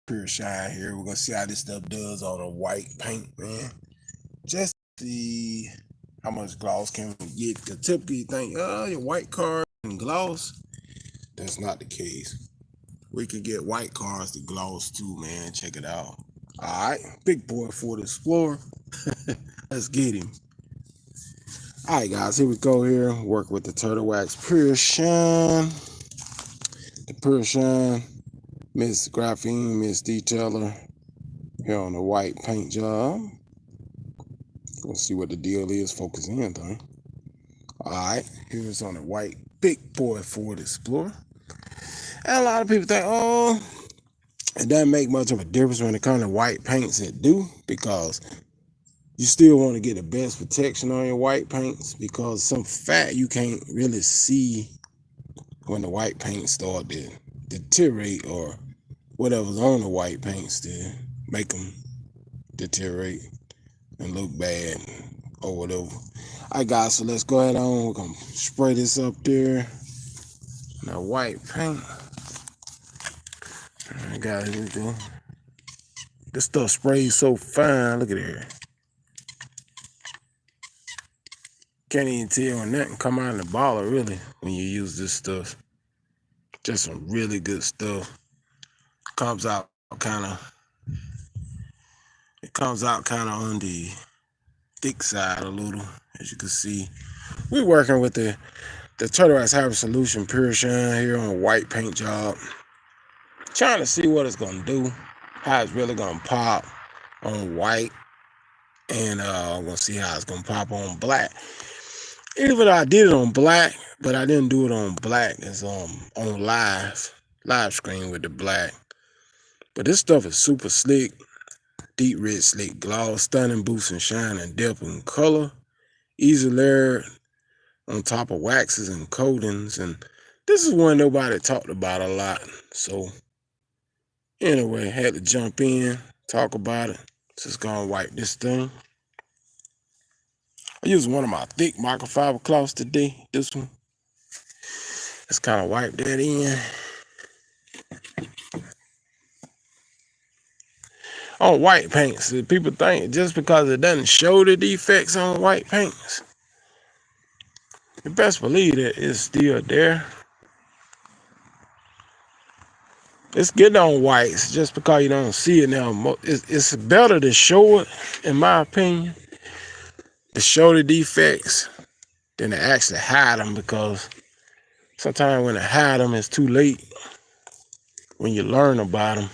Pure Shine here. We're gonna see how this stuff does on a white paint, man. Just see how much gloss can we get. Because typically you think, your white cars and gloss. That's not the case. We could get white cars to gloss too, man. Check it out. Alright, big boy Ford Explorer. Let's get him. Alright guys, here we go here. Work with the Turtle Wax Pure Shine. The Pure Shine Miss Graphene, Miss Detailer here on the white paint job. We'll see what the deal is. Focus in though. Alright, here's on the white big boy Ford Explorer. And a lot of people think, oh, it doesn't make much of a difference when it comes to white paints. It do, because you still want to get the best protection on your white paints, because some fat you can't really see when the white paint start to deteriorate, or whatever's on the white paints to make them deteriorate and look bad or whatever. Alright guys, so let's go ahead on. We're gonna spray this up there. Now white paint. Alright guys, here we go. This stuff sprays so fine. Look at here. Can't even tell when nothing come out of the bottle really when you use this stuff. Just some really good stuff. Comes out kind of on the thick side a little, as you can see. We're working with the Turtle Wax Hyper Solution Pure Shine here on a white paint job. Trying to see what it's gonna do, how it's really gonna pop on white, and I'm gonna see how it's gonna pop on black. Even though I did it on black, but I didn't do it on black. It's on live screen with the black. But this stuff is super slick, deep red slick gloss, stunning boost and shine and depth and color, easy layered on top of waxes and coatings. And this is one nobody talked about a lot. So anyway, had to jump in, talk about it. Just gonna wipe this thing. I used one of my thick microfiber cloths today. This one. Let's kind of wipe that in. On white paints, people think just because it doesn't show the defects on white paints, you best believe that it's still there. It's getting on whites just because you don't see it now. It's better to show it, in my opinion, to show the defects than to actually hide them, because sometimes when they hide them, it's too late when you learn about them.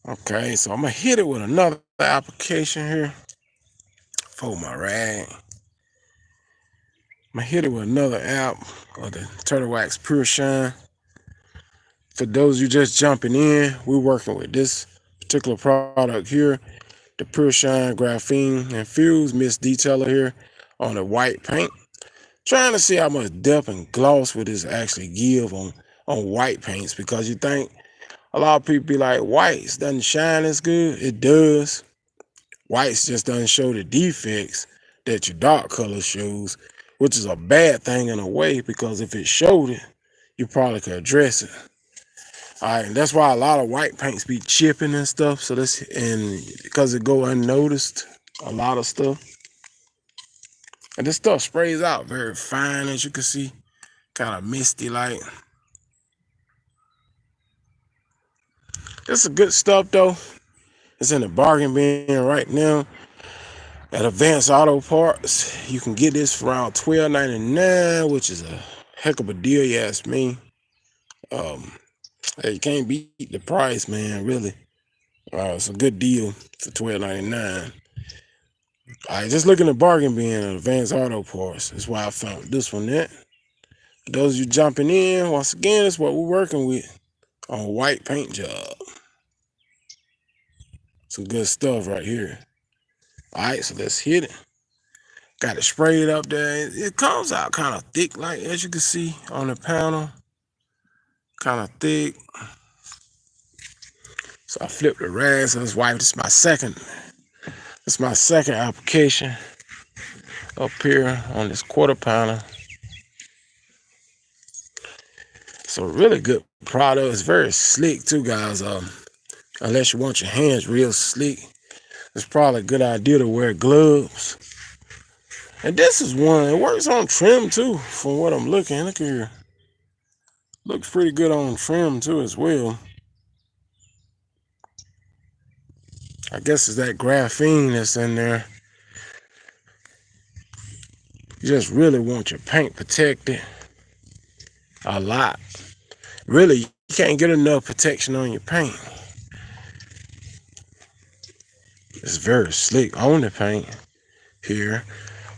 Okay, so I'm gonna hit it with another application here. Fold my rag. I'm gonna hit it with another app of the Turtle Wax Pure Shine. For those of you just jumping in, we're working with this particular product here, the Pure Shine Graphene Infused Mist Detailer here on the white paint. Trying to see how much depth and gloss would this actually give on white paints, because you think a lot of people be like, whites doesn't shine as good. It does. Whites just doesn't show the defects that your dark color shows, which is a bad thing in a way, because if it showed it, you probably could address it. All right, and that's why a lot of white paints be chipping and stuff. So because it go unnoticed, a lot of stuff. And this stuff sprays out very fine, as you can see, kind of misty like. This is good stuff though. It's in the bargain bin right now at Advanced Auto Parts. You can get this for around $12.99, which is a heck of a deal, you ask me. Hey, you can't beat the price, man, really. It's a good deal for $12.99. All right, just look in the bargain bin at Advanced Auto Parts. That's why I found this one at. For those of you jumping in, once again, that's what we're working with on a white paint job. Some good stuff right here. All right, so let's hit it. Got it sprayed up there. It comes out kind of thick, like as you can see on the panel. Kind of thick. So I flipped the rag, so let's wipe. This is my second application up here on this quarter pounder. So really good product is very slick too, guys. Unless you want your hands real slick, it's probably a good idea to wear gloves. And this is one, it works on trim too, from what I'm looking. Look here. Looks pretty good on trim too as well. I guess it's that graphene that's in there. You just really want your paint protected a lot. Really, you can't get enough protection on your paint. It's very slick on the paint here.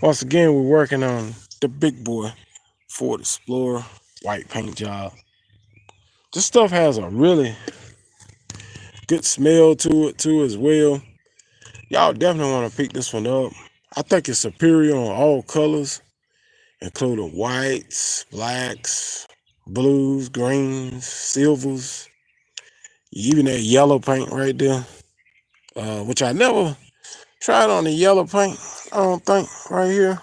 Once again, we're working on the big boy Ford Explorer white paint job. This stuff has a really good smell to it too as well. Y'all definitely want to pick this one up. I think it's superior on all colors, including whites, blacks, blues, greens, silvers, even that yellow paint right there, which I never tried on the yellow paint, I don't think, right here.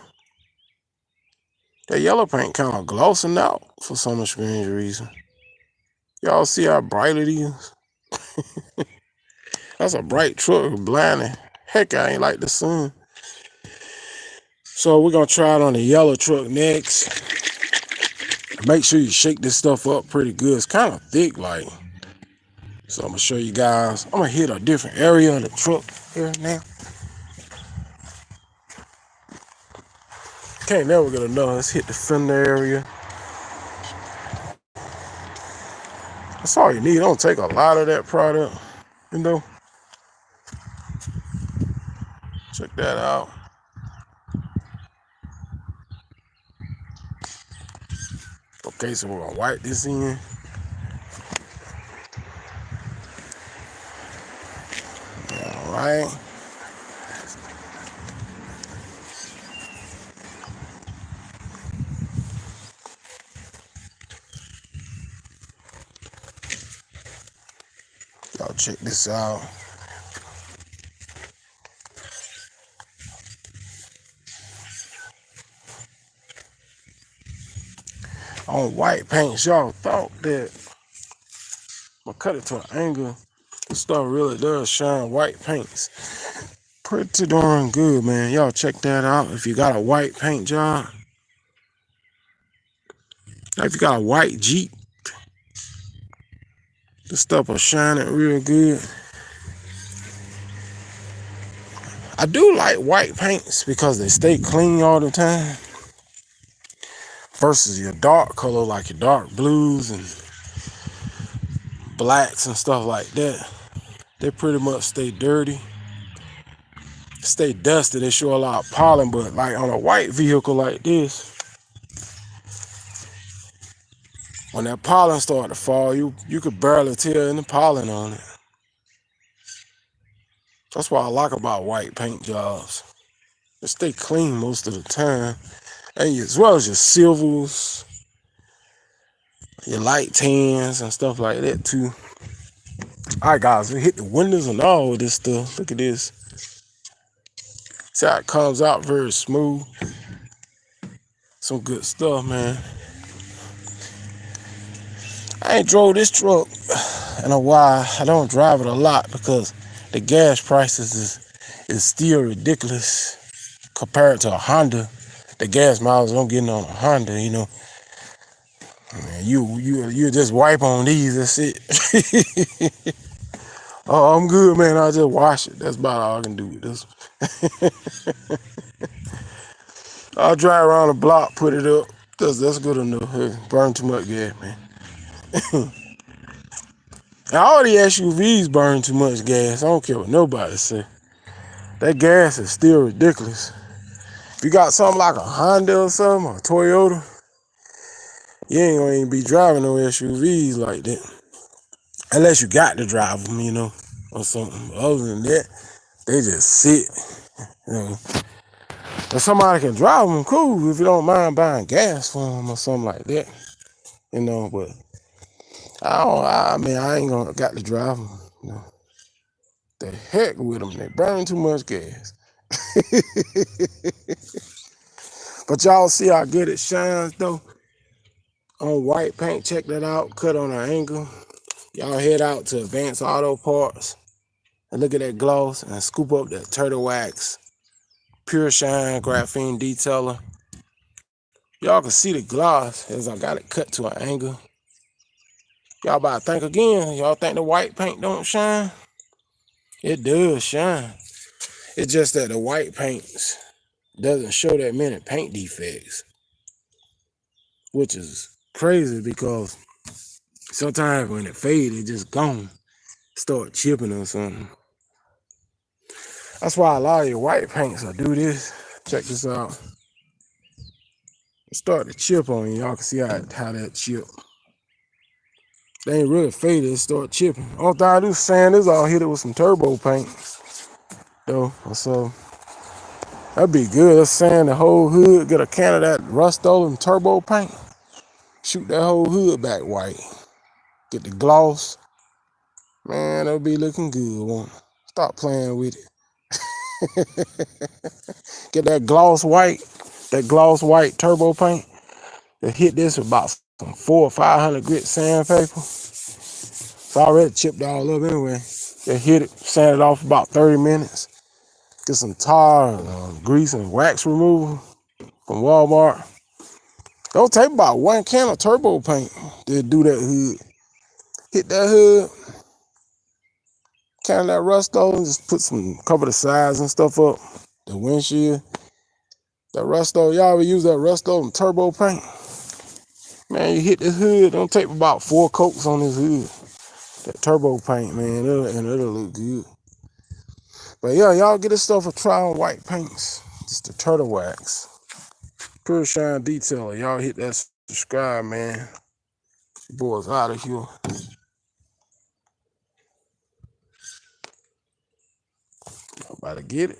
That yellow paint kind of glossing out for some strange reason. Y'all see how bright it is? That's a bright truck, blinding. Heck, I ain't like the sun. So we're gonna try it on the yellow truck next. Make sure you shake this stuff up pretty good. It's kind of thick, like. So I'm gonna show you guys. I'm gonna hit a different area of the truck here now. Can't never get enough. Let's hit the fender area. That's all you need. Don't take a lot of that product, you know. Check that out. Okay, so we're gonna wipe this in. All right. Y'all check this out. On white paints, y'all thought that I'm gonna cut it to an angle. This stuff really does shine white paints. Pretty darn good, man. Y'all check that out. If you got a white paint job, if you got a white Jeep, this stuff will shine it real good. I do like white paints because they stay clean all the time. Versus your dark color, like your dark blues and blacks and stuff like that. They pretty much stay dirty. Stay dusty. They show a lot of pollen, but like on a white vehicle like this, when that pollen start to fall, you could barely tell any pollen on it. That's what I like about white paint jobs. They stay clean most of the time. And as well as your silvers, your light tans and stuff like that too. All right, guys, we hit the windows and all of this stuff. Look at this. See how it comes out very smooth. Some good stuff, man. I ain't drove this truck in a while. I don't drive it a lot because the gas prices is still ridiculous compared to a Honda. The gas miles I'm getting on a Honda, you know. Man, you just wipe on these, that's it. Oh, I'm good, man. I'll just wash it. That's about all I can do with this. I'll drive around the block, put it up. That's good enough. Hey, burn too much gas, man. And all the SUVs burn too much gas. I don't care what nobody say. That gas is still ridiculous. If you got something like a Honda or something, or a Toyota, you ain't gonna even be driving no SUVs like that. Unless you got to drive them, you know, or something. Other than that, they just sit, you know. If somebody can drive them, cool, if you don't mind buying gas for them or something like that, you know, but I ain't gonna got to drive them, you know. The heck with them, they burn too much gas. But y'all see how good it shines though on white paint. Check that out. Cut on an angle. Y'all head out to Advanced Auto Parts and look at that gloss and scoop up that Turtle Wax Pure Shine Graphene Detailer. Y'all can see the gloss as I got it cut to an angle. Y'all about to think again. Y'all think the white paint don't shine? It does shine. It's just that the white paints doesn't show that many paint defects, which is crazy because sometimes when it fades, it just gone. Start chipping or something. That's why a lot of your white paints will do this. Check this out. It start to chip on you. Y'all can see how that chip. They ain't really faded, it start chipping. All I do is sand this all, hit it with some turbo paint. Though, so that'd be good. Let's sand the whole hood, get a can of that Rust-Oleum turbo paint. Shoot that whole hood back white. Get the gloss. Man, that'll be looking good, won't it? Stop playing with it. Get that gloss white turbo paint. Just hit this with about some 400 or 500 grit sandpaper. It's already chipped all up anyway. Just hit it, sand it off about 30 minutes. Get some tar, grease, and wax removal from Walmart. It'll take about 1 can of turbo paint to do that hood. Hit that hood, can of that Rust-Oleum, just cover the sides and stuff up. The windshield. That Rust-Oleum, y'all ever use that Rust-Oleum turbo paint? Man, you hit this hood, it'll take about 4 coats on this hood. That turbo paint, man, it'll look good. But yeah, y'all get this stuff a try on white paints. Just the Turtle Wax Pure Shine Detailer. Y'all hit that subscribe, man. Boys out of here. I'm about to get it.